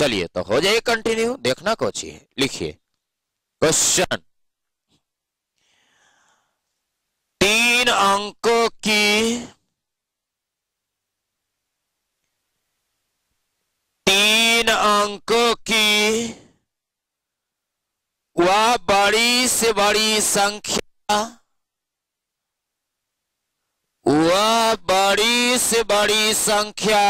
चलिए तो हो जाए कंटिन्यू, देखना कुछ है। लिखिए क्वेश्चन, 3 अंकों की 3 अंकों की वह बड़ी से बड़ी संख्या, वह बड़ी से बड़ी संख्या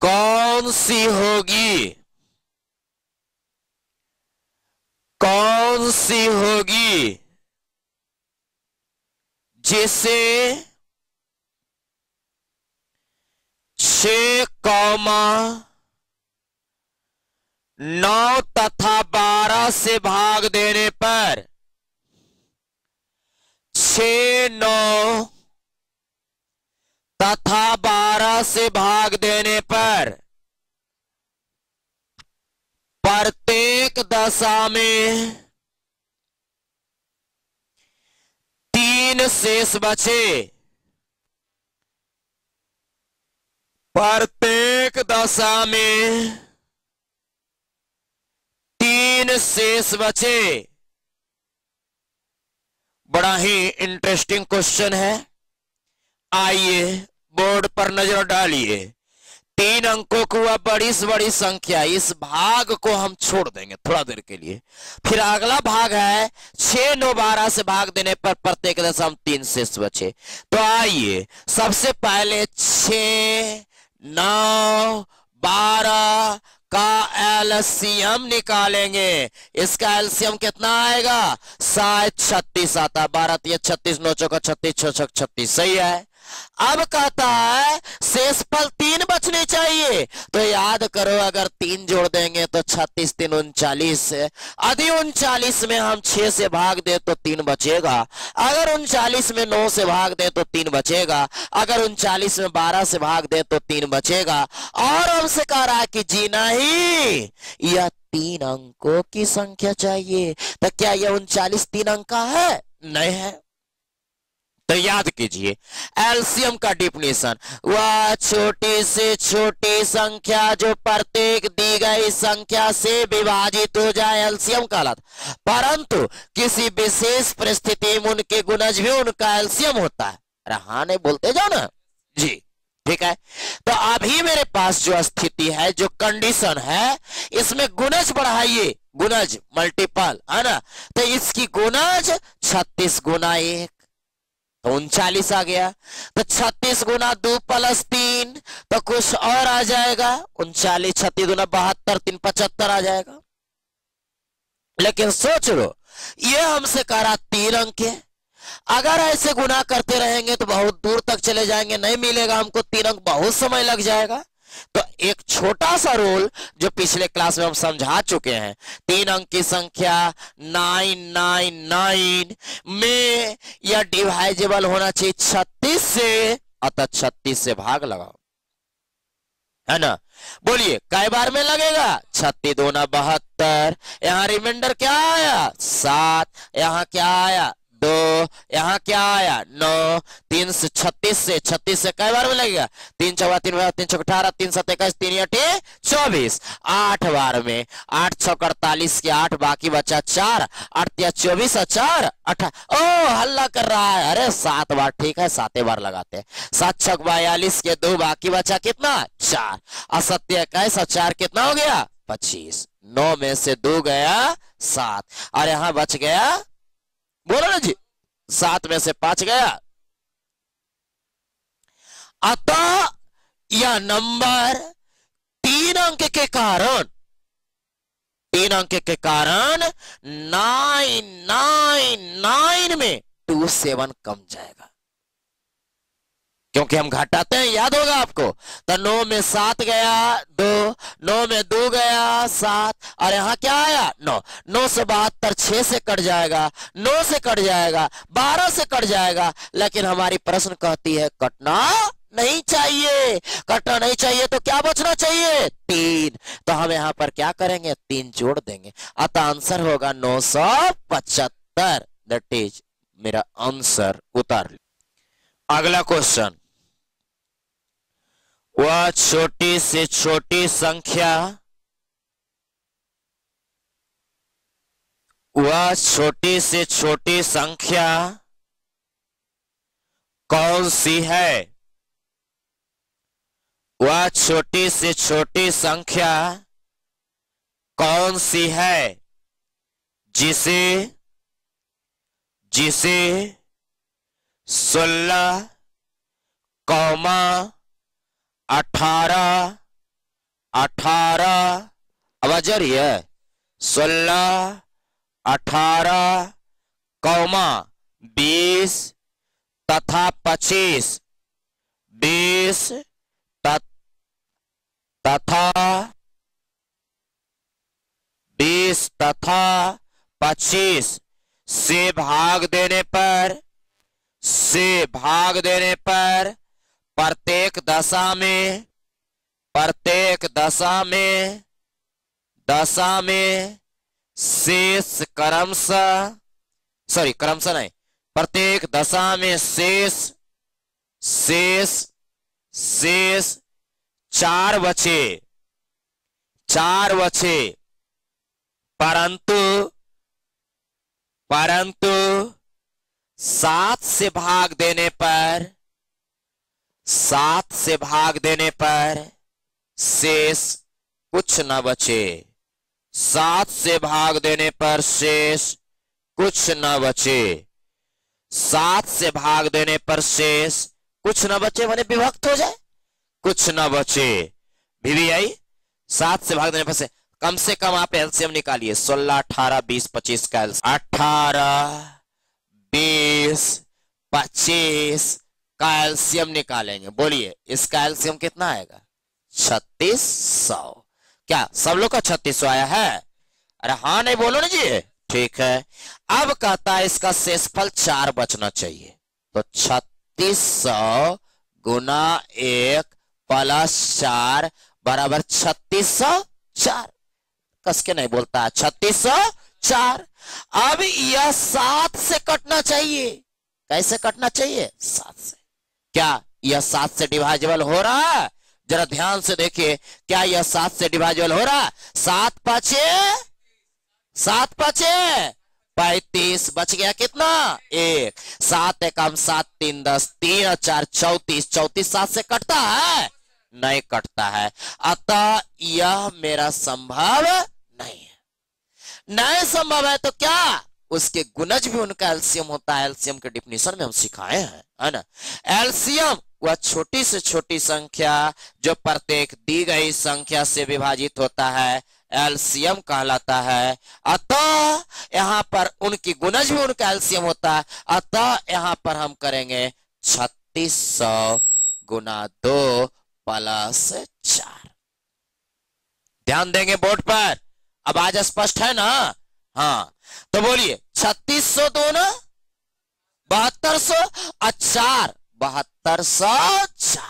कौन सी होगी, कौन सी होगी जिसे 6,9 तथा 12 से भाग देने पर 6, 9 तथा 12 से भाग देने पर प्रत्येक दशा में 3 शेष बचे, प्रत्येक दशा में 3 शेष बचे। बड़ा ही इंटरेस्टिंग क्वेश्चन है, आइए बोर्ड पर नजर डालिए। 3 अंकों को वह बड़ी से बड़ी संख्या, इस भाग को हम छोड़ देंगे थोड़ा देर के लिए। फिर अगला भाग है 6, 9, 12 से भाग देने पर प्रत्येक दशा में 3 शेष बचे। तो आइए सबसे पहले 6, 9, 12 का एलसीएम निकालेंगे। इसका एलसीएम कितना आएगा? 7, 36 आता है। 12 3 36, 9 चौका 36, 6 6 36, सही है। अब कहता है शेषफल 3 बचने चाहिए, तो याद करो अगर 3 जोड़ देंगे तो 36 3 39, यदि 39 में हम 6 से भाग दे तो 3 बचेगा, अगर 39 में 9 से भाग दे तो 3 बचेगा, अगर 39 में 12 से भाग दे तो 3 बचेगा। और हमसे कह रहा है कि जी नहीं, यह 3 अंकों की संख्या चाहिए। तो क्या यह 39 3 अंक का है? नहीं है। तो याद कीजिए एलसीएम का डिफिनेशन, वह छोटी से छोटी संख्या जो प्रत्येक दी गई संख्या से विभाजित हो जाए, एलसीएम कहलाता। परंतु किसी विशेष परिस्थिति में उनके गुणज भी उनका एलसीएम होता है। अरे हाँ नहीं बोलते जाओ ना जी, ठीक है। तो अभी मेरे पास जो स्थिति है, जो कंडीशन है, इसमें गुणज बढ़ाइए, गुणज मल्टीपल है ना। तो इसकी गुणज 36 गुना 1 तो 39 आ गया। तो 36 गुना 2 + 3 तो कुछ और आ जाएगा 39, 36 गुना 72, 3 75 आ जाएगा। लेकिन सोच लो ये हमसे कह रहा 3 अंक है, अगर ऐसे गुना करते रहेंगे तो बहुत दूर तक चले जाएंगे, नहीं मिलेगा हमको 3 अंक, बहुत समय लग जाएगा। तो एक छोटा सा रूल जो पिछले क्लास में हम समझा चुके हैं, 3 अंक की संख्या 999 में यह डिवाइजेबल होना चाहिए 36 से, अतः 36 से भाग लगाओ, है ना। बोलिए कई बार में लगेगा? 36 दूना 72, यहां रिमाइंडर क्या आया? 7, यहां क्या आया? 2, यहाँ क्या आया? 9, 3 से 36 से, 36 से कई बार में लगेगा? 3 चौका 3 3 चौका 18, 3 7 21, 3 8 24, 8 बार में। 8 6 48 के 8, बाकी बचा 4, 8 3 24 और 4 18। ओ हल्ला कर रहा है, अरे 7 बार, ठीक है 7 बार लगाते हैं। 7 6 42 के 2, बाकी बचा कितना? 4, और 7 21 और 4 कितना हो गया? 25। 9 में से 2 गया 7, और यहाँ बच गया, बोलो ना जी, 7 में से 5 गया। अतः यह नंबर 3 अंक के कारण, 3 अंक के कारण 999 में 27 कम जाएगा, क्योंकि हम घटाते हैं, याद होगा आपको। तो 9 में 7 गया 2, 9 में 2 गया 7, और यहां क्या आया? 9। 9 से 72, 6 से कट जाएगा, 9 से कट जाएगा, 12 से कट जाएगा। लेकिन हमारी प्रश्न कहती है कटना नहीं चाहिए, कटना नहीं चाहिए, तो क्या बचना चाहिए? 3। तो हम यहां पर क्या करेंगे? 3 जोड़ देंगे, अतः आंसर होगा 975। दैट इज मेरा आंसर। उतार अगला क्वेश्चन, वह छोटी से छोटी संख्या, वह छोटी से छोटी संख्या कौन सी है? वह छोटी से छोटी संख्या कौन सी है जिसे 16, 18 आवाज आ रही है? 16, 18, 20 तथा 25, 20 तथा 25 से भाग देने पर प्रत्येक दशा में शेष क्रमशः नहीं, प्रत्येक दशा में शेष 4 बचे, परंतु 7 से भाग देने पर शेष कुछ न बचे। 7 से भाग देने पर शेष कुछ न बचे। 7 से भाग देने पर शेष कुछ न बचे माने विभक्त हो जाए, कुछ न बचे। VVI 7 से भाग देने पर से कम आप एलसीएम निकालिए। 16, 18, 20, 25 का 18, 20, 25 का एलसीएम निकालेंगे। बोलिए इसका एलसीएम कितना आएगा? 3600। क्या सब लोग का 3600 आया है? अरे हाँ नहीं बोलो ना जी। ठीक है, अब कहता है इसका शेषफल 4 बचना चाहिए, तो 3600 गुना 1 प्लस 4 बराबर 3604। कस के नहीं बोलता है 3604। अब यह 7 से कटना चाहिए। कैसे कटना चाहिए? 7 से। क्या यह 7 से डिवाइजेबल हो रहा है? जरा ध्यान से देखिए, क्या यह 7 से डिवाइजेबल हो रहा है? 7 5 35 बच गया कितना? 1। 7 एकम 7 3 10, 3 और 4 34। 34 7 से कटता है? नहीं कटता है। अतः यह मेरा संभव नहीं है। नहीं संभव है तो क्या? उसके गुणज भी उनका एलसीएम होता है। एलसीएम के डिफिनेशन में हम सिखाए हैं, है ना। एलसीएम वह छोटी से छोटी संख्या जो प्रत्येक दी गई संख्या से विभाजित होता है, एलसीएम कहलाता है। अतः यहां पर उनकी गुणज भी उनका एलसीएम होता है। अतः यहां पर हम करेंगे 3600 गुना 2 प्लस 4। ध्यान देंगे बोर्ड पर। अब आज स्पष्ट है ना? हाँ, तो बोलिए 3600 दो ना 7200 और 4 7204।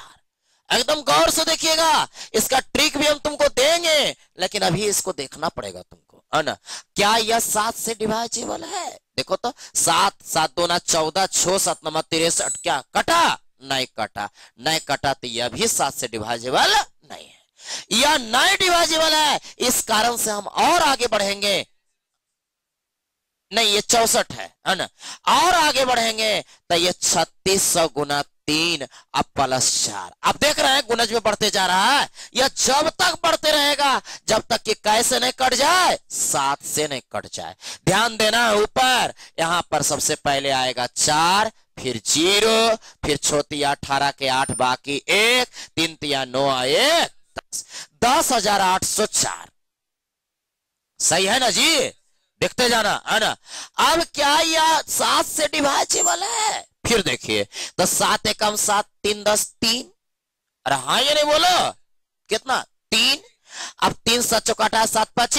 एकदम गौर से देखिएगा, इसका ट्रिक भी हम तुमको देंगे, लेकिन अभी इसको देखना पड़ेगा तुमको, है ना। क्या यह 7 से डिवाइजेबल है? देखो तो 7 7 2 14, 6 7 9 63। क्या कटा? नहीं कटा। नहीं कटा तो यह भी 7 से डिवाइजेबल नहीं है। यह नहीं डिवाइजेबल है, इस कारण से हम और आगे बढ़ेंगे। नहीं, ये 64 है ना। और आगे बढ़ेंगे तो ये 3600 गुना 3 अब प्लस 4। अब देख रहे हैं गुणज में बढ़ते जा रहा है। यह जब तक बढ़ते रहेगा जब तक कि कैसे नहीं कट जाए? 7 से नहीं कट जाए। ध्यान देना है ऊपर। यहां पर सबसे पहले आएगा 4, फिर 0, फिर छोटी 18 के 8 बाकी 1, 3 तिया 9 1 10, 10,804। सही है ना जी? देखते जाना, है ना। अब क्या यह 7 से डिवाइजेबल है? फिर देखिए तो 7 एकम 7 3 10 3। अरे हाँ ये नहीं बोलो कितना? 3। अब 3 7 चौका 28 7 5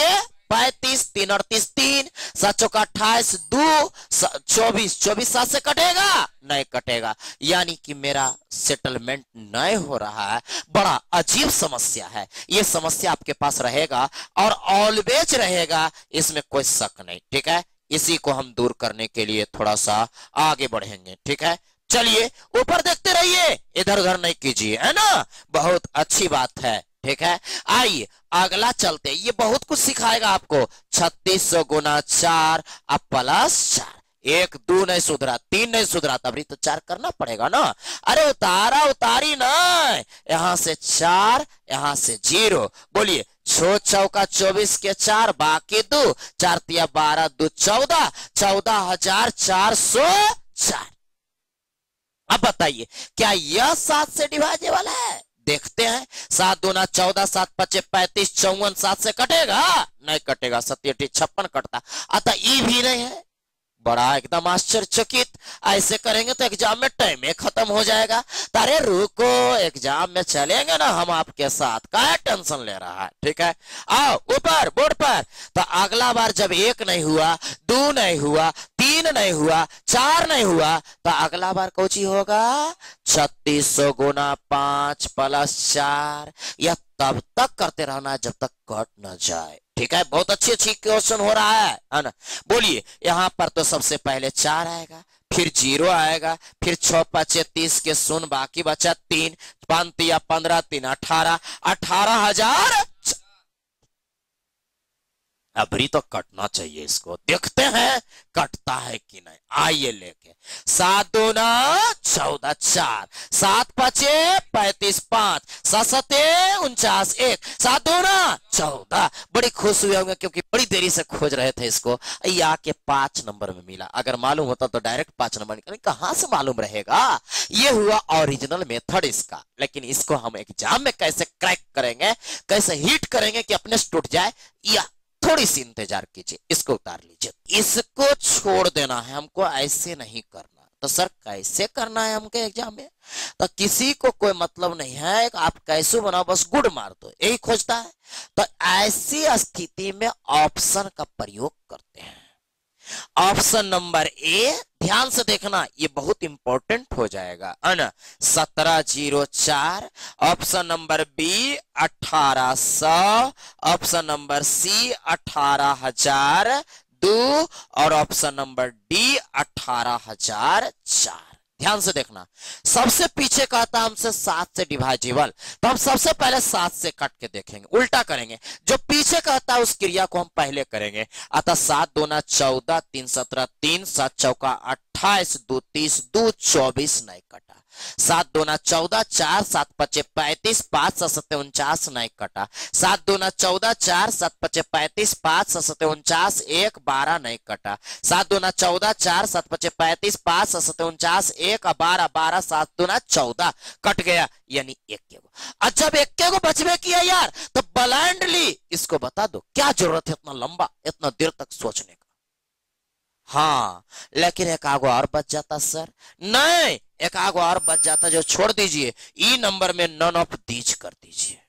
35, 3 38 3, 7 चौका 28 2 24। 24 7 से कटेगा? नहीं कटेगा। यानी कि मेरा सेटलमेंट नहीं हो रहा है। बड़ा अजीब समस्या है। ये समस्या आपके पास रहेगा और ऑलवेज रहेगा, इसमें कोई शक नहीं। ठीक है, इसी को हम दूर करने के लिए थोड़ा सा आगे बढ़ेंगे। ठीक है, चलिए ऊपर देखते रहिए, इधर उधर नहीं कीजिए, है ना। बहुत अच्छी बात है, ठीक है। आइए अगला चलते, ये बहुत कुछ सिखाएगा आपको। 3600 गुना 4 अब प्लस 4, एक दो नहीं सुधरा, तीन नहीं सुधरा, तभी तो 4 करना पड़ेगा ना। अरे उतारा उतारी ना, यहां से 4 यहां से 0। बोलिए, छो चौका 24 के 4 बाकी 2, 4 तिया 12 2 14, 14,404। अब बताइए क्या यह 7 से डिवाइजेबल है? देखते हैं। 7 दूना 14, 7 पचे 35, 54 7 से कटेगा? नहीं कटेगा, 7 56 कटता, अतः ई भी नहीं है। बड़ा एकदम आश्चर्यचकित, ऐसे करेंगे तो एग्जाम में टाइम खत्म हो जाएगा। तारे रुको, एग्जाम में चलेंगे ना हम आपके साथ, क्या टेंशन ले रहा है, ठीक है। आओ ऊपर बोर्ड पर। तो अगला बार जब 1 नहीं हुआ, 2 नहीं हुआ, 3 नहीं हुआ, 4 नहीं हुआ, तो अगला बार कौची होगा? 3600 गुना 5 प्लस 4। यह तब तक करते रहना जब तक कट न जाए, ठीक है। बहुत अच्छी अच्छी क्वेश्चन हो रहा है ना। बोलिए, यहां पर तो सबसे पहले 4 आएगा, फिर 0 आएगा, फिर 6 5 30 के 0 बाकी बचा 3, 5 या 15 3 18, 18,000। अभी तो कटना चाहिए, इसको देखते हैं कटता है कि नहीं। आइए लेके 7 दूना 14 4, 7 पचे 35 5, 7 सते 49 1, 7 दूना 14। बड़ी खुश हुए होंगे क्योंकि बड़ी देरी से खोज रहे थे इसको, ये आके 5 नंबर में मिला। अगर मालूम होता तो डायरेक्ट 5 नंबर निकल, कहां से मालूम रहेगा। ये हुआ ओरिजिनल मेथड इसका। लेकिन इसको हम एग्जाम में कैसे क्रैक करेंगे, कैसे हिट करेंगे कि अपने से टूट जाए, या थोड़ी सी इंतजार कीजिए। इसको उतार लीजिए, इसको छोड़ देना है हमको, ऐसे नहीं करना। तो सर कैसे करना है हमके एग्जाम में? तो किसी को कोई मतलब नहीं है, आप कैसे बनाओ, बस गुड मार दो, यही खोजता है। तो ऐसी स्थिति में ऑप्शन का प्रयोग करते हैं। ऑप्शन नंबर ए, ध्यान से देखना, ये बहुत इंपॉर्टेंट हो जाएगा, है ना। 1704। Option number B 1800। Option number C 18,002 और ऑप्शन नंबर डी 18,004। ध्यान से देखना, सबसे पीछे कहता हमसे 7 से डिवाइजेबल, तो हम सबसे पहले 7 से कट के देखेंगे, उल्टा करेंगे। जो पीछे कहता है उस क्रिया को हम पहले करेंगे। अतः 7 दूना 14, 3 17 3, 7 चौका 28, 2 30, 2 24 नहीं कटा। 7 दूना 14 4, 7 पचे 35 5, 7 सते 49 नहीं कटा। 7 दूना 14 4, 7 पचे 35 5, 7 सते 49 1, 12 नहीं कटा। 7 दूना 14 4, 7 पचे 35 5, 7 सते 49 1, 12 12, 7 दूना 14 कट गया, यानी 1 के गो। अच्छा, जब 1 के गो बचवे किया यार, तो ब्लाइंडली इसको बता दो, क्या जरूरत है इतना लंबा, इतना देर तक सोचने का। हाँ, लेकिन एक आगो और बच जाता सर। नहीं, एक आगो और बच जाता, जो छोड़ दीजिए, ई नंबर में नन ऑफ दीज कर दीजिए,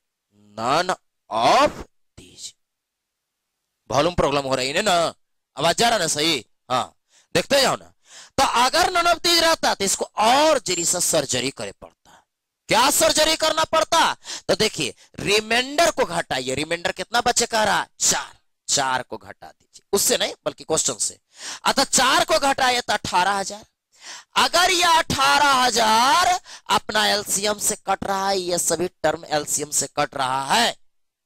none of these. Volume problem हो रही है ना, आवाज जा रहा ना सही? हाँ, देखते जाओ ना। तो अगर नन ऑफ दीज रहता तो इसको और जरी सा सर्जरी करे पड़ता। क्या सर्जरी करना पड़ता? तो देखिए, रिमाइंडर को घटाइए। रिमाइंडर कितना बचे कह रहा? 4। 4 को घटा दीजिए, उससे नहीं बल्कि क्वेश्चन से। अतः 4 को घटाइए तो 18,000। अगर ये 18,000 अपना एलसीएम से कट रहा है, ये सभी टर्म एलसीएम से कट रहा है,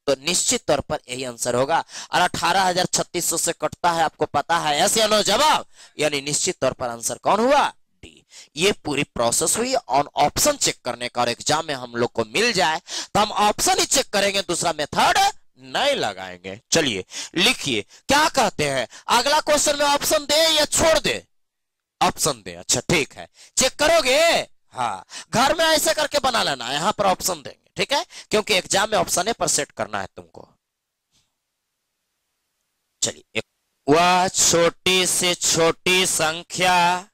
तो निश्चित तौर पर यही आंसर होगा। और 18,3600 से कटता है, आपको पता है, ऐसे या नो जवाब, यानी निश्चित तौर पर आंसर कौन हुआ? डी। ये पूरी प्रोसेस हुई ऑन ऑप्शन चेक करने का। और एग्जाम में हम लोग को मिल जाए तो हम ऑप्शन ही चेक करेंगे, दूसरा मेथड नहीं लगाएंगे। चलिए लिखिए, क्या कहते हैं अगला क्वेश्चन में, ऑप्शन दे या छोड़ दे? ऑप्शन दे। अच्छा ठीक है, चेक करोगे? हाँ, घर में ऐसे करके बना लेना, यहां पर ऑप्शन देंगे, ठीक है, क्योंकि एग्जाम में ऑप्शन पर सेट करना है तुमको। चलिए, वह छोटी से छोटी संख्या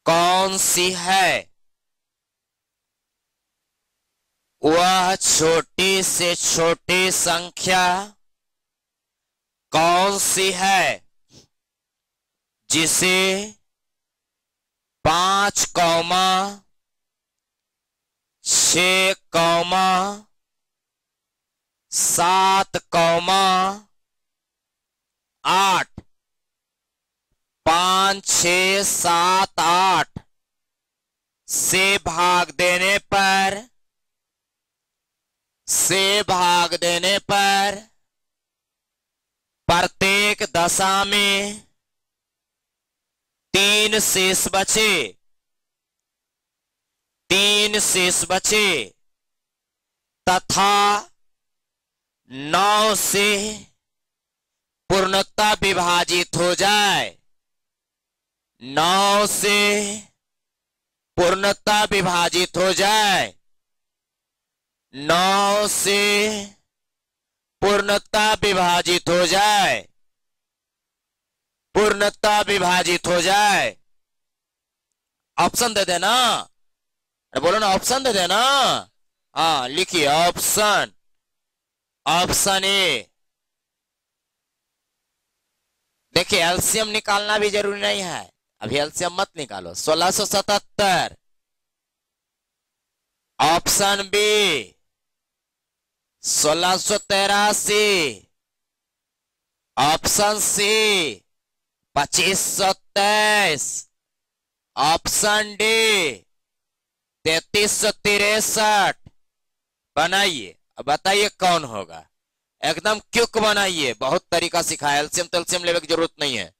कौन सी है? वह छोटी से छोटी संख्या कौन सी है जिसे 5, 6, 7, 8, 5 ऑप्शन 6, 7, 8 से भाग देने पर प्रत्येक दशा में 3 शेष बचे तथा 9 से पूर्णतः विभाजित हो जाए। 9 से पूर्णतः विभाजित हो जाए। 9 से पूर्णतः विभाजित हो जाए। पूर्णतः विभाजित हो जाए। ऑप्शन दे देना, बोलो ना, ऑप्शन दे देना। हाँ लिखिए, ऑप्शन ए। देखिए एलसीएम निकालना भी जरूरी नहीं है, अभी एलसीएम मत निकालो। 1677। Option B 1683। Option C 2523। Option D 3363। बनाइए, अब बताइए कौन होगा। एकदम क्विक बनाइए, बहुत तरीका सिखाया। एलसीएम तलसीएम लेने की जरूरत नहीं है,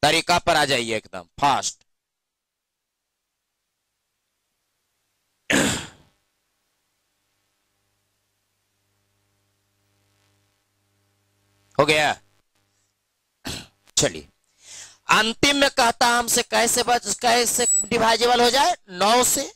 तरीका पर आ जाइए एकदम फास्ट। हो गया। चलिए अंतिम में कहता हमसे कैसे डिवाइजेबल हो जाए 9 से।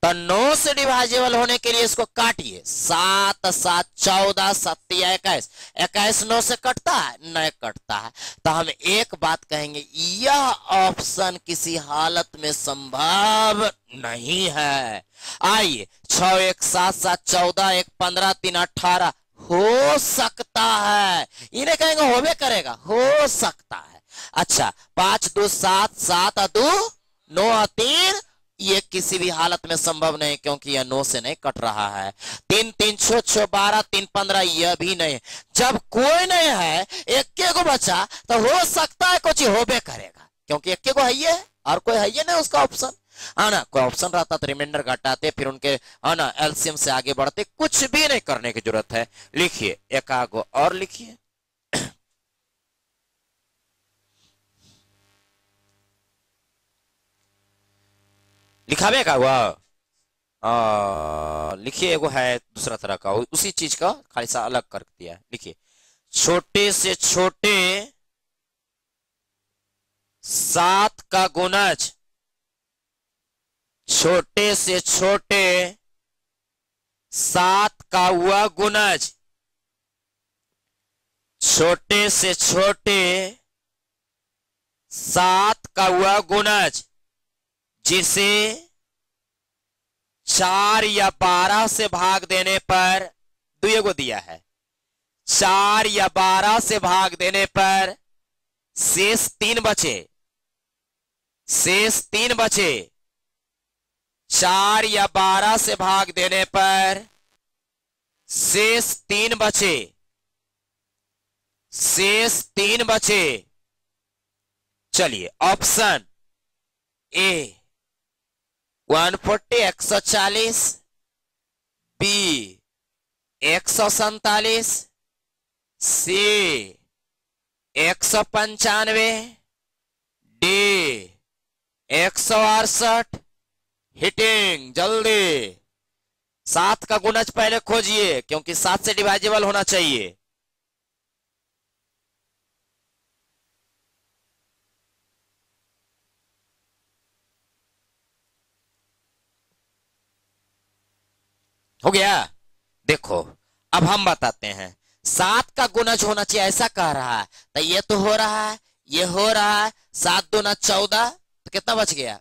तो 9 से डिवाइजेबल होने के लिए इसको काटिए। 7 7 14 7 21। 21 9 से कटता है? नहीं कटता है। तो हम एक बात कहेंगे, यह ऑप्शन किसी हालत में संभव नहीं है। आइए 6 1 7 7 14 1 15 3 18 हो सकता है। इन्हें कहेंगे होवे करेगा, हो सकता है। अच्छा 5 2 7 7 2 9 3 ये किसी भी हालत में संभव नहीं, क्योंकि यह 9 से नहीं कट रहा है। 3 3 6 6 12 3 15 यह भी नहीं। जब कोई नहीं है, एक को बचा, तो हो सकता है कुछ होबे करेगा, क्योंकि एक को है ये और कोई है ये नहीं उसका ऑप्शन। है ना, कोई ऑप्शन रहता तो रिमाइंडर घटाते, फिर उनके है ना एलसीएम से आगे बढ़ते। कुछ भी नहीं करने की जरूरत है। लिखिए एक आगो और लिखिए। लिखावेगा वह लिखिए, एगो है दूसरा तरह का, उसी चीज का खाली सा अलग कर दिया है। लिखिए छोटे से छोटे 7 का गुणज, छोटे से छोटे 7 का वह गुणज, छोटे से छोटे 7 का वह गुणज जिसे 4 या 12 से भाग देने पर, दुए को दिया है, 4 या 12 से भाग देने पर शेष 3 बचे। शेष 3 बचे। 4 या 12 से भाग देने पर शेष 3 बचे। शेष 3 बचे। चलिए option A 140 140, B 147, C 195, D 168। Hitting जल्दी। 7 का गुणज पहले खोजिए, क्योंकि 7 से डिवाइजेबल होना चाहिए। हो गया। देखो अब हम बताते हैं। 7 का गुणज होना चाहिए ऐसा कह रहा है, तो ये तो हो रहा है, ये हो रहा है। 7 दूना 14, तो कितना बच गया?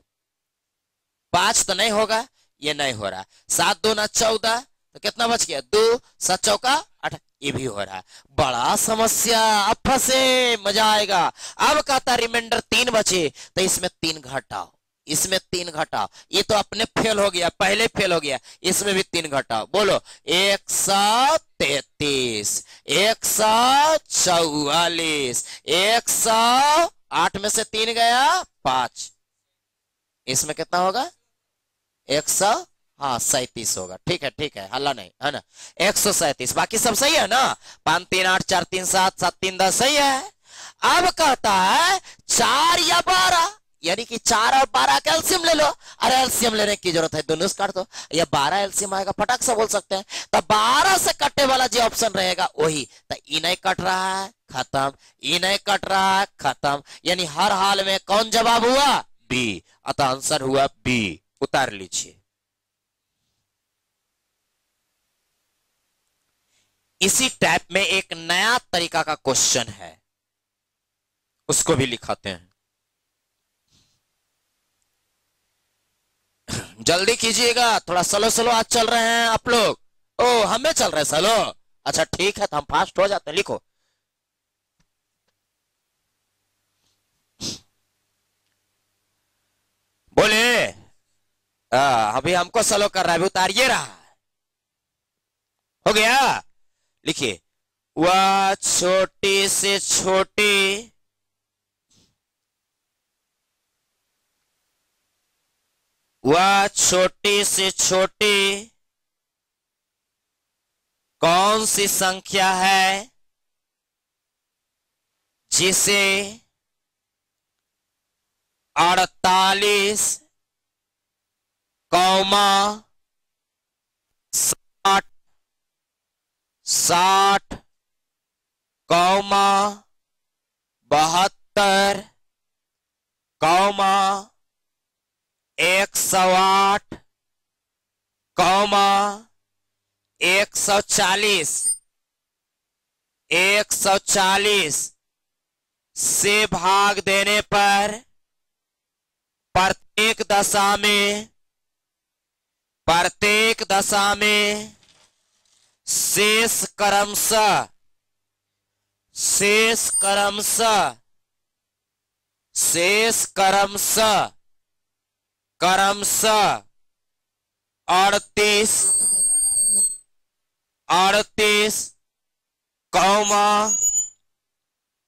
5 तो नहीं होगा, ये नहीं हो रहा। 7 दूना 14, तो कितना बच गया? 2 7 चौका 8, ये भी हो रहा है। बड़ा समस्या, अब फंसे, मजा आएगा। अब कहता रिमाइंडर 3 बचे, तो इसमें 3 घटाओ, इसमें 3 घटाओ। ये तो अपने फेल हो गया, पहले फेल हो गया, इसमें भी 3 घटाओ। बोलो 133, 144, 148, 8 में से 3 गया 5, इसमें कितना होगा 100, हाँ 37 होगा। ठीक है हल्ला नहीं है ना, 137। बाकी सब सही है ना, 5 3 8 4 3 7 7 3 10 सही है। अब कहता है 4 या 12, यानी कि 4 और 12 का एलसीएम ले लो। अरे एलसीएम लेने की जरूरत है, दोनों से काट दो, या 12 एलसीएम आएगा, फटाक से बोल सकते हैं। तो 12 से कटने वाला जो ऑप्शन रहेगा वही, तो ई नहीं कट रहा है खत्म, ई नहीं कट रहा है खत्म, यानी हर हाल में कौन जवाब हुआ, बी। अतः आंसर हुआ बी, उतार लीजिए। इसी टाइप में एक नया तरीका का क्वेश्चन है, उसको भी लिखाते हैं। जल्दी कीजिएगा, थोड़ा स्लो स्लो आज चल रहे हैं आप लोग। ओ हमें चल रहे हैं स्लो, अच्छा ठीक है, तो हम फास्ट हो जाते हैं। लिखो बोले, अभी हमको स्लो कर रहा है, अभी उतारिए रहा है। हो गया, लिखिए वह छोटी से छोटी वह छोटी से छोटी कौन सी संख्या है जिसे 48, 60, 60, 72, 108, 140 से भाग देने पर प्रत्येक दशा में शेष क्रमशः 38,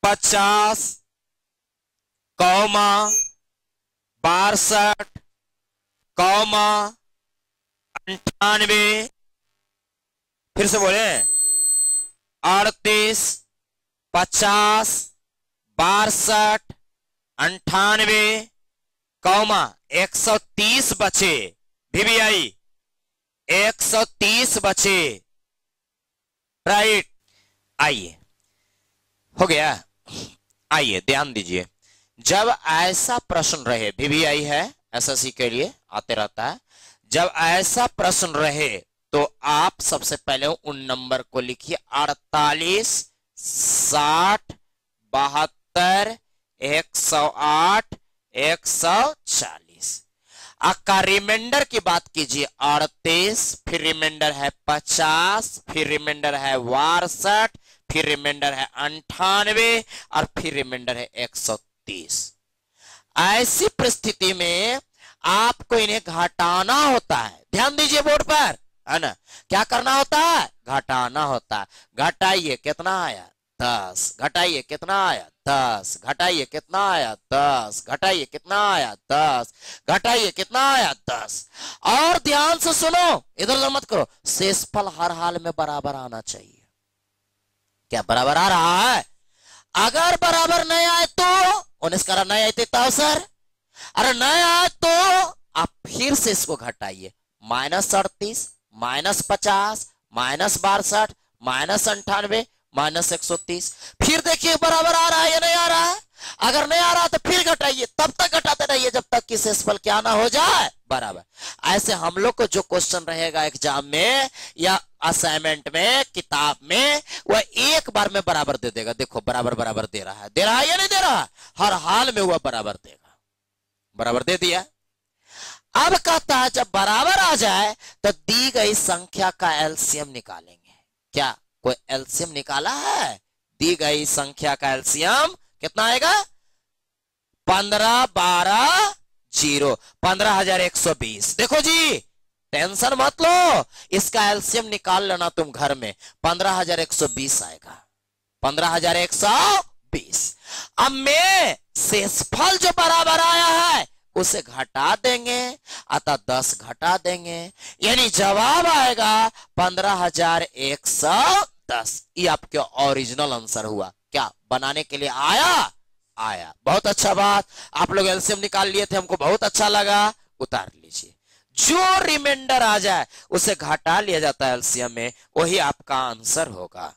50, 62, 98, फिर से बोले 38, 50, 62, 98, 130 बचे, VVI 130 बचे, राइट। आइए, हो गया। आइए ध्यान दीजिए, जब ऐसा प्रश्न रहे, VVI है SSC के लिए आते रहता है, जब ऐसा प्रश्न रहे तो आप सबसे पहले उन नंबर को लिखिए 48, 60, 72, 108, 140। का रिमाइंडर की बात कीजिए 38, फिर रिमाइंडर है 50, फिर रिमाइंडर है 62, फिर रिमाइंडर है 98 और फिर रिमाइंडर है 130। ऐसी परिस्थिति में आपको इन्हें घटाना होता है। ध्यान दीजिए बोर्ड पर, है ना, क्या करना होता है, घटाना होता है। घटाइए कितना आया 10, घटाइए कितना आया 10, घटाइए कितना आया 10, घटाइए कितना आया 10, घटाइए कितना आया 10। और ध्यान से सुनो, इधर उधर मत करो, शेषफल हर हाल में बराबर आना चाहिए। क्या बराबर आ रहा है? अगर बराबर नहीं आए तो 19 का नहीं आए तो सर, अरे नहीं आए तो आप फिर से इसको घटाइए, -38, -50, -62, -98, -130। फिर देखिए बराबर आ रहा है या नहीं आ रहा है। अगर नहीं आ रहा तो फिर घटाइए, तब तक घटाते रहिए जब तक कि शेषफल क्या ना हो जाए बराबर। ऐसे हम लोग को जो क्वेश्चन रहेगा एग्जाम में या असाइनमेंट में, किताब में, वह एक बार में बराबर दे देगा। देखो बराबर बराबर दे रहा है या नहीं दे रहा, हर हाल में वह बराबर देगा। बराबर दे दिया। अब कहता है जब बराबर आ जाए तो दी गई संख्या का एलसीएम निकालेंगे। क्या कोई एलसीएम निकाला है? दी गई संख्या का एलसीएम कितना आएगा? 15 12 0, 15,120। देखो जी टेंशन मत लो, इसका एलसीएम निकाल लेना तुम घर में, 15,120 आएगा, 15,120। अब में शेषफल जो बराबर आया है उसे घटा देंगे, अतः 10 घटा देंगे, यानी जवाब आएगा 15,110। ये आपके ओरिजिनल आंसर हुआ। क्या बनाने के लिए आया? आया। बहुत अच्छा बात। आप लोग एलसीएम निकाल लिए थे, हमको बहुत अच्छा लगा। उतार लीजिए, जो रिमाइंडर आ जाए उसे घटा लिया जाता है एलसीएम में, वही आपका आंसर होगा।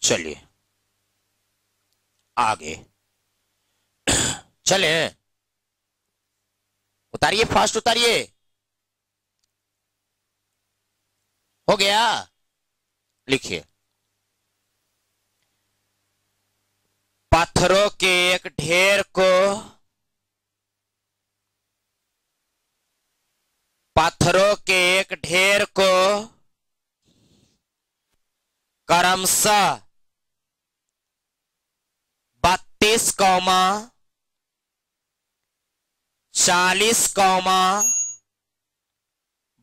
चलिए आगे चले, उतारिए, फास्ट उतारिए। हो गया? लिखिए, पत्थरों के एक ढेर को, पत्थरों के एक ढेर को क्रमशः 32, 40,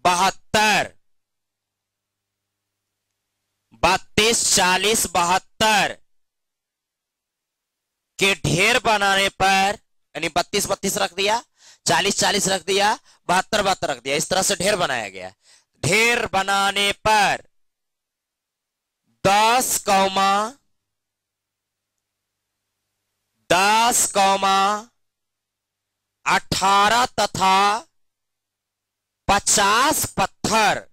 72, 32, 40, 72 के ढेर बनाने पर, यानी 32 32 रख दिया, 40 40 रख दिया, 72 72 रख दिया, इस तरह से ढेर बनाया गया। ढेर बनाने पर 10, 10, 18 तथा 50 पत्थर,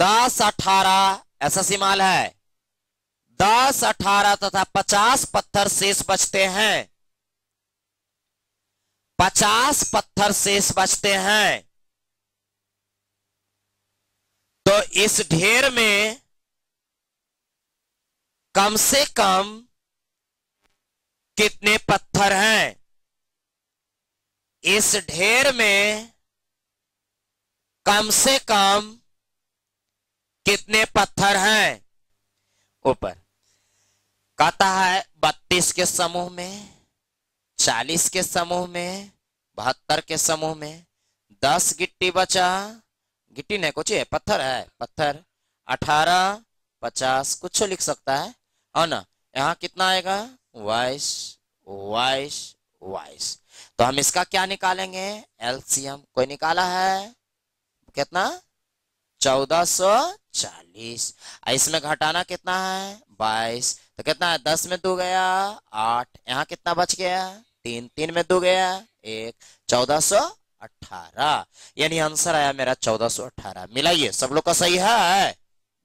10, 18 ऐसा सीमाल है, 10, 18 तथा 50 पत्थर शेष बचते हैं, 50 पत्थर शेष बचते हैं। तो इस ढेर में कम से कम कितने पत्थर हैं? इस ढेर में कम से कम कितने पत्थर हैं? ऊपर कहता है 32 के समूह में, 40 के समूह में, 72 के समूह में 10 गिट्टी बचा, गिट्टी नहीं कुछ है, पत्थर है, पत्थर 18, 50 कुछ लिख सकता है ना। यहाँ कितना आएगा? 22, 22, 22। तो हम इसका क्या निकालेंगे? एलसीएम। कोई निकाला है? कितना? 1440। इसमें घटाना कितना है? 22। तो कितना है? 10 में 2 गया 8, यहाँ कितना बच गया? 3, 3 में 2 गया 1, 1418। यानी आंसर आया मेरा 1418। मिलाइए, सब लोग का सही है?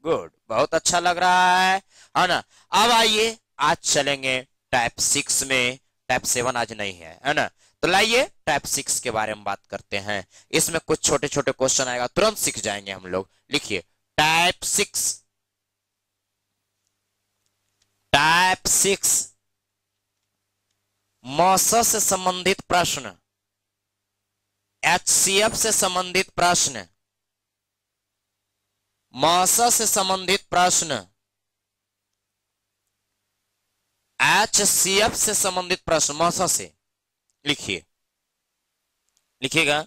गुड, बहुत अच्छा लग रहा है ना। अब आइए, आज चलेंगे टाइप 6 में। टाइप 7 आज नहीं है ना। तो लाइए टाइप 6 के बारे में बात करते हैं। इसमें कुछ छोटे छोटे क्वेश्चन आएगा, तुरंत सीख जाएंगे हम लोग। लिखिए, टाइप 6। टाइप 6 मौसम से संबंधित प्रश्न, एचसीएफ से संबंधित प्रश्न, मौसम से संबंधित प्रश्न, एचसीएफ से संबंधित प्रश्न, मौसम से। लिखिए, लिखिएगा,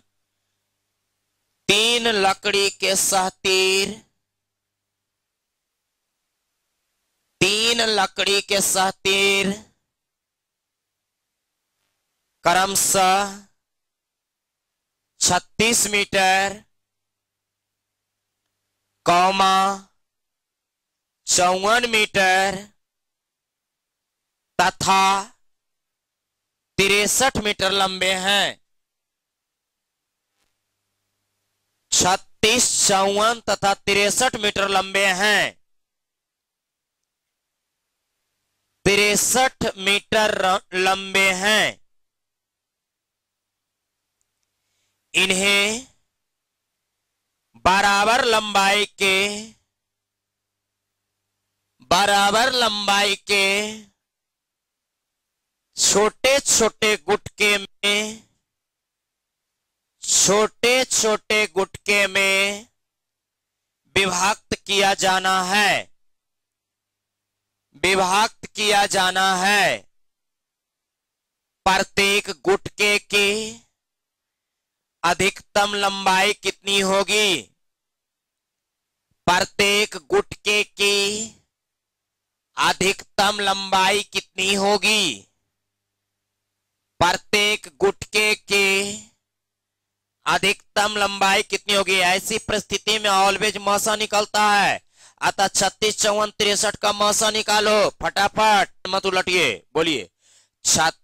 3 लकड़ी के सहतीर, 3 लकड़ी के सहतीर क्रमशः 36 मीटर, 54 मीटर तथा 63 मीटर लंबे हैं। 36, 54 तथा 63 मीटर लंबे हैं। 63 मीटर लंबे हैं। इन्हें बराबर लंबाई के छोटे छोटे गुटके में विभक्त किया जाना है, विभक्त किया जाना है। प्रत्येक गुटके की अधिकतम लंबाई कितनी होगी? प्रत्येक गुटके की अधिकतम लंबाई कितनी होगी? प्रत्येक गुटके की अधिकतम लंबाई कितनी होगी? ऐसी परिस्थिति में ऑलवेज मौसा निकलता है। अतः 36, 54, 63 का मौसा निकालो फटाफट, मत उलटिए, बोलिए 36,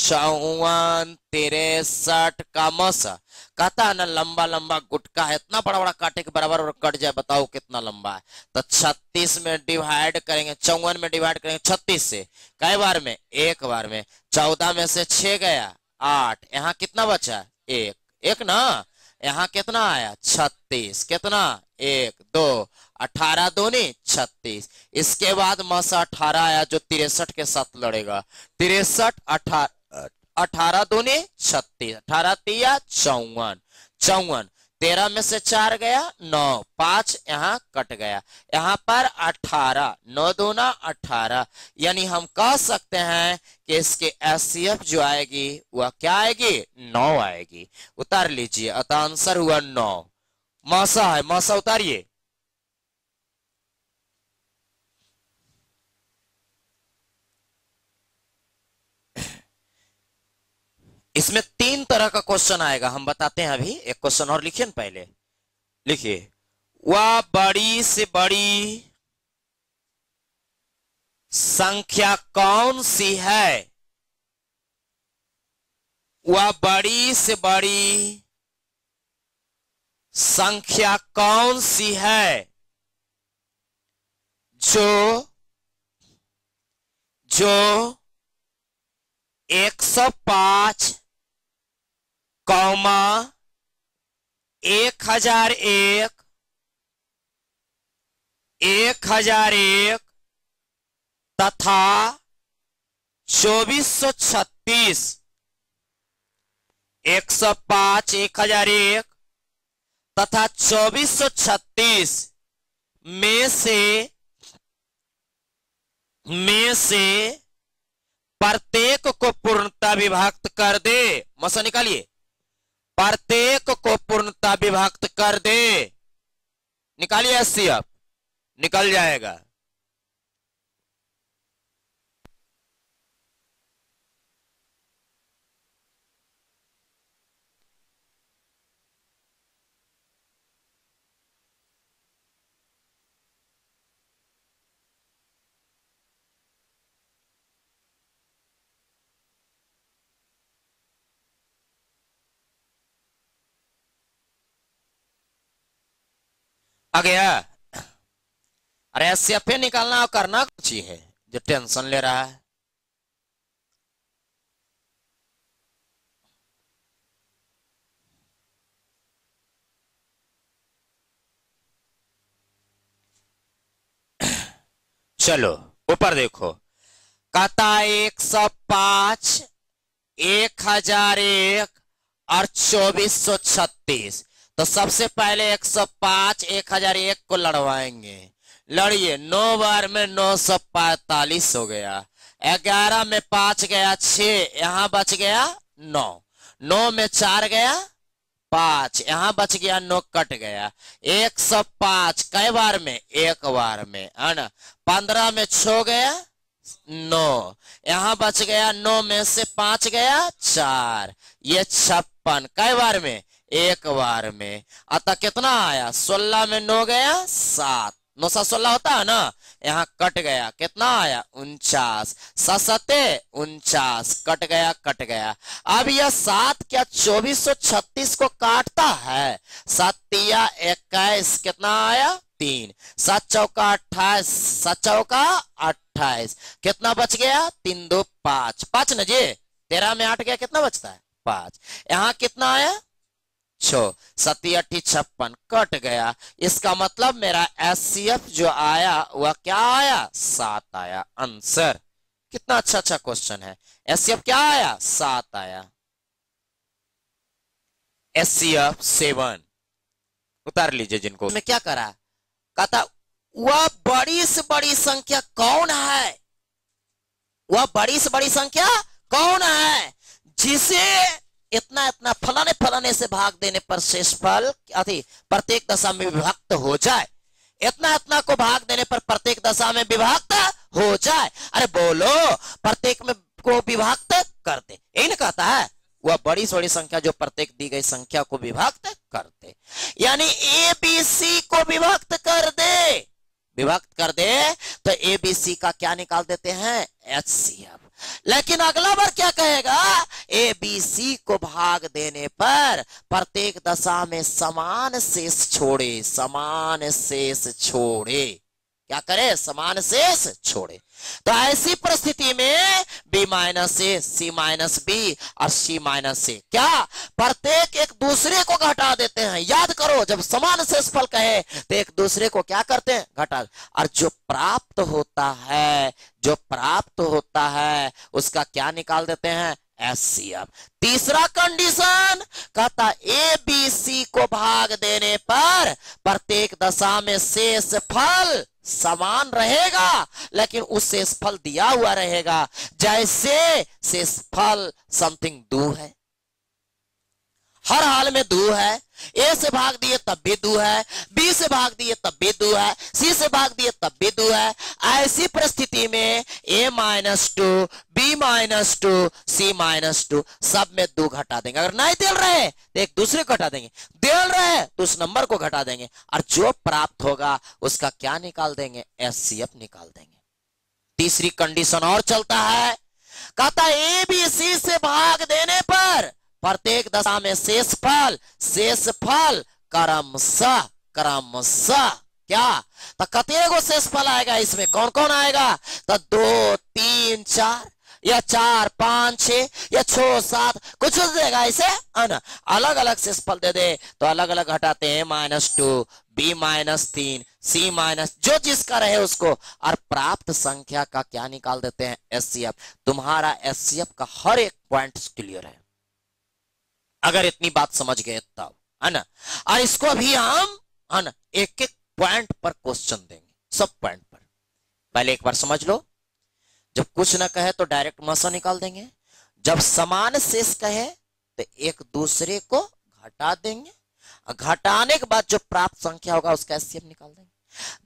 54, 63 का मौसा। कहता है ना लंबा लंबा गुटका है, इतना बड़ा बड़ा काटे के बराबर और कट जाए, बताओ कितना लंबा है? तो 36 में डिवाइड करेंगे, 54 में डिवाइड करेंगे 36 से, कई बार में? एक बार में। 14 में से 6 गया 8, यहाँ कितना बचा? एक, एक ना, यहाँ कितना आया? 36, कितना? 1 2, 18 दूनी 36। इसके बाद मौसा 18 आया जो 63 के साथ लड़ेगा। 63, 18, 18 दूनी 36, 18 तिया 54, 54, 13 में से 4 गया 9, 5 यहाँ कट गया, यहाँ पर 18, 9 दूना 18। यानी हम कह सकते हैं कि इसके एचसीएफ जो आएगी वह क्या आएगी? 9 आएगी। उतार लीजिए, अतः आंसर हुआ 9। मौसा है, मौसा उतारिए। इसमें 3 तरह का क्वेश्चन आएगा, हम बताते हैं अभी। एक क्वेश्चन और लिखिए पहले, लिखिए वह बड़ी से बड़ी संख्या कौन सी है? वह बड़ी से बड़ी संख्या कौन सी है जो 105, 1001, 1001 तथा 2436, 105, 1001 तथा 2436 में से प्रत्येक को पूर्णता विभक्त कर दे। मौसा निकालिए, प्रत्येक को पूर्णता विभक्त कर दे। निकालिए एचसीएफ, निकल जाएगा। आ गया? अरे एचसीएफ निकालना और करना कुछ ही है, जो टेंशन ले रहा है। चलो ऊपर देखो, कहता 105, 1001 और 2436। तो सबसे पहले 105, 1001 को लड़वाएंगे। लड़िए, 9 बार में 945 हो गया। 11 में 5 गया 6, यहां बच गया 9, 9 में 4 गया 5, यहां बच गया 9, कट गया। 105 कई बार में? एक बार में, है ना। 15 में 6 गया 9, यहां बच गया 9 में से 5 गया 4, ये 56 कई बार में? एक बार में। अतः कितना आया? 16 में 9 गया 7, 9 7 16 होता है ना, यहाँ कट गया, कितना आया? 49, 7 7 49, कट गया, कट गया। अब यह 7 क्या 2436 को काटता है? 7 तिया 21, कितना आया? 3, 7 चौका 28, 7 चौका 28, कितना बच गया? 3 2 5, 5 न जी, 13 में 8 गया, कितना बचता है? 5। यहाँ कितना आया? 6, 7 8 56, कट गया। इसका मतलब मेरा एचसीएफ जो आया वह क्या आया? 7 आया। आंसर कितना अच्छा अच्छा क्वेश्चन है। एचसीएफ क्या आया? 7 आया। एचसीएफ 7 उतार लीजिए जिनको। मैं क्या करा? कहता वह बड़ी से बड़ी संख्या कौन है? वह बड़ी से बड़ी संख्या कौन है जिसे इतना इतना फलाने फलाने से भाग देने पर शेषफल प्रत्येक दशा में विभक्त हो जाए, इतना इतना को भाग देने पर प्रत्येक दशा में विभक्त हो जाए। अरे बोलो, प्रत्येक में को विभक्त कर दे, यही ना कहता है। वह बड़ी से बड़ी संख्या जो प्रत्येक दी गई संख्या को विभक्त कर दे, यानी ए बी सी को विभक्त कर दे, विभक्त कर दे तो ए बी सी का क्या निकाल देते हैं, एचसीएफ। लेकिन अगला बार क्या कहेगा, ए बी सी को भाग देने पर प्रत्येक दशा में समान शेष छोड़े, समान शेष छोड़े, क्या करे, समान शेष छोड़े। तो ऐसी परिस्थिति में बी माइनस ए, सी माइनस बी और सी माइनस ए क्या प्रत्येक एक दूसरे को घटा देते हैं। याद करो, जब समान शेषफल कहे तो एक दूसरे को क्या करते हैं, घटा। और जो प्राप्त होता है, जो प्राप्त होता है उसका क्या निकाल देते हैं, एचसीएफ। तीसरा कंडीशन कहता ए बी सी को भाग देने पर प्रत्येक दशा में शेषफल समान रहेगा, लेकिन उस शेषफल दिया हुआ रहेगा, जैसे शेषफल समथिंग 2 है, हर हाल में 2 है। ए से भाग दिए तब भी 2 है, बी से भाग दिए तब भी 2 है, सी से भाग दिए तब भी 2 है। ऐसी परिस्थिति में a -2, b -2, c -2 सब में 2 घटा देंगे। अगर नहीं दे रहे तो एक दूसरे को घटा देंगे, दे रहे तो उस नंबर को घटा देंगे, और जो प्राप्त होगा उसका क्या निकाल देंगे, एचसीएफ निकाल देंगे। तीसरी कंडीशन और चलता है, कहता ए बी सी से भाग देने पर प्रत्येक दशा में शेषफल, शेषफल क्रमशः क्रमशः क्या, तो कतेगो शेषफल आएगा, इसमें कौन कौन आएगा, तो 2 3 4 या 4 5 6 या 6 7 कुछ देगा ऐसे, है ना। अलग अलग शेषफल दे दे तो अलग अलग घटाते हैं, -2, b -3, c माइनस, जो जिसका रहे उसको, और प्राप्त संख्या का क्या निकाल देते हैं, एचसीएफ। तुम्हारा एचसीएफ का हर एक पॉइंट क्लियर है अगर इतनी बात समझ गए तब, है ना। और इसको भी हम, है ना, एक एक पॉइंट पर क्वेश्चन देंगे, सब पॉइंट पर। पहले एक बार समझ लो, जब कुछ ना कहे तो डायरेक्ट मसा निकाल देंगे, जब समान शेष कहे तो एक दूसरे को घटा देंगे, घटाने के बाद जो प्राप्त संख्या होगा उसका एचसीएफ निकाल देंगे।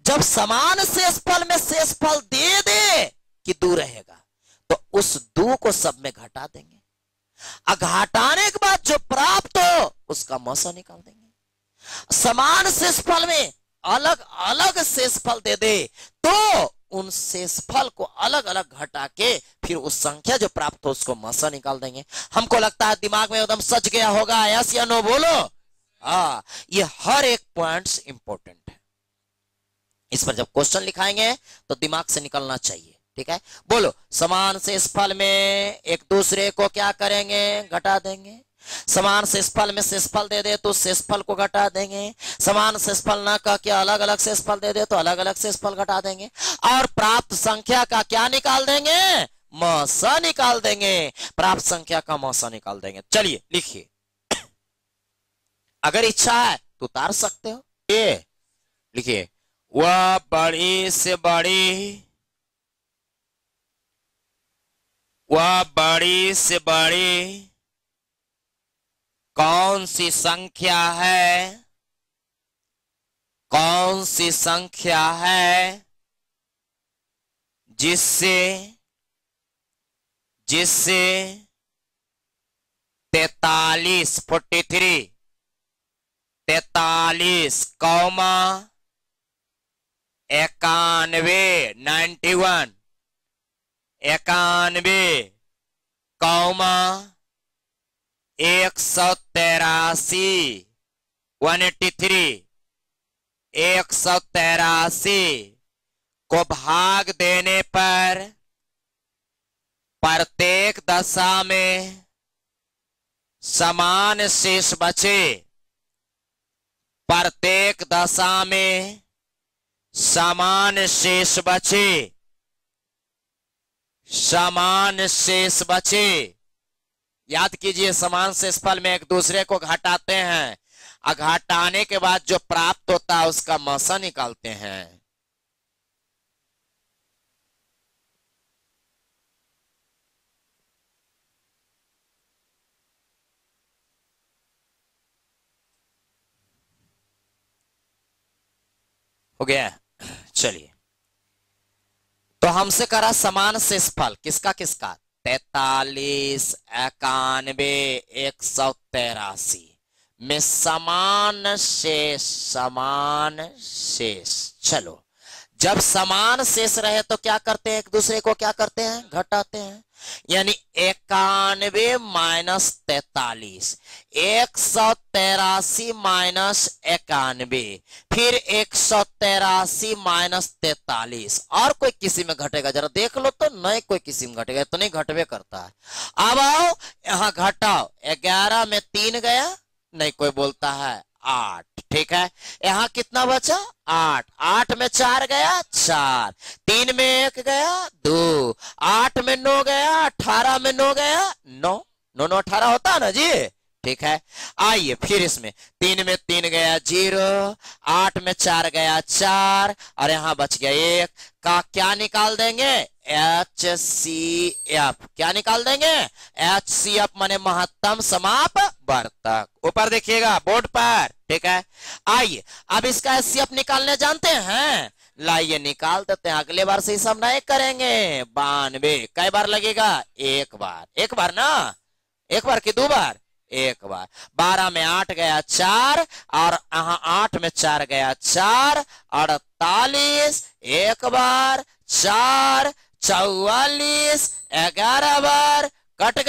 जब समान शेषफल में शेषफल दे दे कि 2 रहेगा तो उस 2 को सब में घटा देंगे, घटाने के बाद जो प्राप्त हो उसका मौसा निकाल देंगे। समान शेषफल में अलग अलग शेषफल दे दे तो उन शेषफल को अलग अलग घटा के फिर उस संख्या जो प्राप्त हो उसको मौसा निकाल देंगे। हमको लगता है दिमाग में एकदम सच गया होगा, यस या नो बोलो। ये हर एक पॉइंट्स इंपॉर्टेंट है, इस पर जब क्वेश्चन लिखाएंगे तो दिमाग से निकलना चाहिए, ठीक है। बोलो, समान शेषफल में एक दूसरे को क्या करेंगे, घटा देंगे। समान शेषफल में शेषफल दे दे तो शेषफल को घटा देंगे, समान शेषफल ना कह के अलग अलग शेषफल दे दे तो अलग अलग शेषफल घटा देंगे, और प्राप्त संख्या का क्या निकाल देंगे, मौसा निकाल देंगे, प्राप्त संख्या का मौसा निकाल देंगे। चलिए लिखिए, अगर इच्छा है तो उतार सकते हो। ये लिखिए, वह बड़ी से बड़ी, वह बड़ी से बड़ी कौन सी संख्या है, कौन सी संख्या है जिससे 43 43 43 कौमा 91 91 91 कौमा 183 183 183 को भाग देने पर प्रत्येक दशा में समान शेष बचे, प्रत्येक दशा में समान शेष बचे, समान शेष बचे। याद कीजिए, समान शेषफल में एक दूसरे को घटाते हैं, घटाने के बाद जो प्राप्त होता है उसका मौसा निकालते हैं। हो गया। चलिए, तो हमसे करा समान शेषफल किसका किसका, 43, 91, 183 में समान शेष। चलो, जब समान शेष रहे तो क्या करते हैं, एक दूसरे को क्या करते हैं, घटाते हैं। यानी 91 माइनस 43, 183 माइनस 91, फिर 183 माइनस 43। और कोई किसी में घटेगा जरा देख लो तो, नहीं कोई किसी में घटेगा तो नहीं, घटवे करता है। अब आओ यहां घटाओ, 11 में 3 गया, नहीं कोई बोलता है 8, ठीक है। यहां कितना बचा, 8, 8 में 4 गया 4, 3 में 1 गया 2, 8 में 9 गया, 18 में 9 गया 9, 9 9 18 होता है ना जी, ठीक है। आइए फिर इसमें 3 में 3 गया 0, 8 में 4 गया 4, और यहां बच गया 1 का क्या निकाल देंगे, HCF। क्या निकाल देंगे, HCF माने महत्तम समापवर्तक। ऊपर देखिएगा बोर्ड पर, ठीक है। आइए अब इसका HCF निकालने जानते हैं, लाइए निकाल देते हैं। अगले बार से ही सब नहीं करेंगे। 92 कई बार लगेगा, एक बार, एक बार ना, एक बार की 2 बार, एक बार। 12 में 8 गया 4, और यहां 8 में 4 गया 4, 48 एक बार 4, 44 11 बार, कट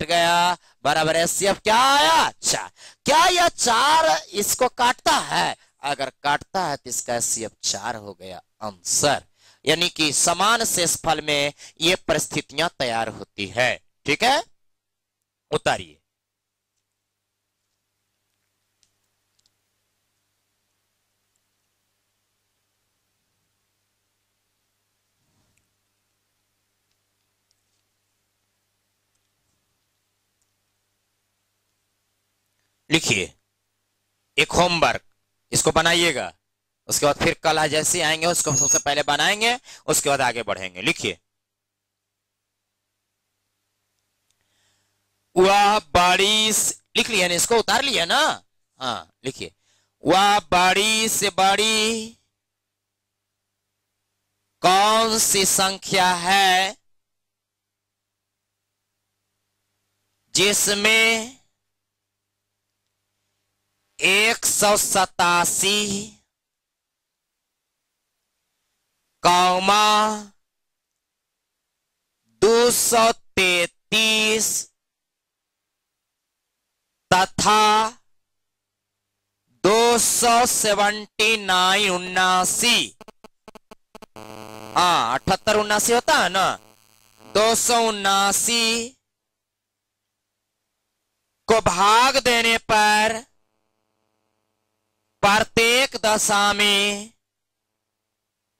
गया बराबर HCF क्या आया, 4। क्या यह 4 इसको काटता है, अगर काटता है तो इसका HCF 4 हो गया आंसर। यानी कि समान शेषफल में ये परिस्थितियां तैयार होती है, ठीक है। उतारिए, लिखिए एक होमवर्क, इसको बनाइएगा। उसके बाद फिर कल जैसे आएंगे उसको सबसे पहले बनाएंगे, उसके बाद आगे बढ़ेंगे। लिखिए, वह बारिश, लिख लिया ना, इसको उतार लिया ना, हाँ लिखिए, वह बड़ी से बड़ी कौन सी संख्या है जिसमें 187, 233 तथा 279 हाँ 78 79 होता है ना, 279 को भाग देने पर प्रत्येक दशा में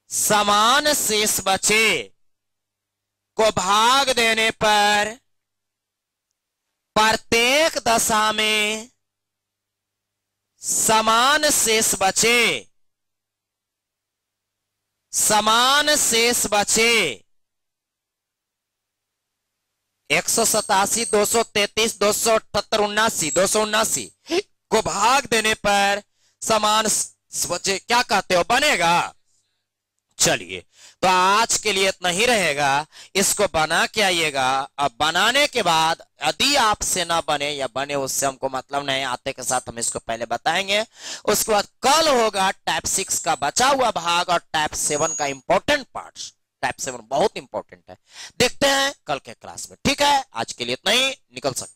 समान शेष बचे, को भाग देने पर प्रत्येक दशा में समान शेष बचे, समान शेष बचे। 187, 233, 278, 79, 279 को भाग देने पर समान बचे, क्या कहते हो, बनेगा। चलिए, तो आज के लिए इतना ही रहेगा। इसको बना के आइएगा। अब बनाने के बाद यदि आपसे ना बने या बने उससे हमको मतलब नहीं, आते के साथ हम इसको पहले बताएंगे। उसके बाद कल होगा टाइप 6 का बचा हुआ भाग और टाइप 7 का इंपॉर्टेंट पार्ट। टाइप 7 बहुत इंपॉर्टेंट है, देखते हैं कल के क्लास में, ठीक है। आज के लिए इतना ही, निकल सकते।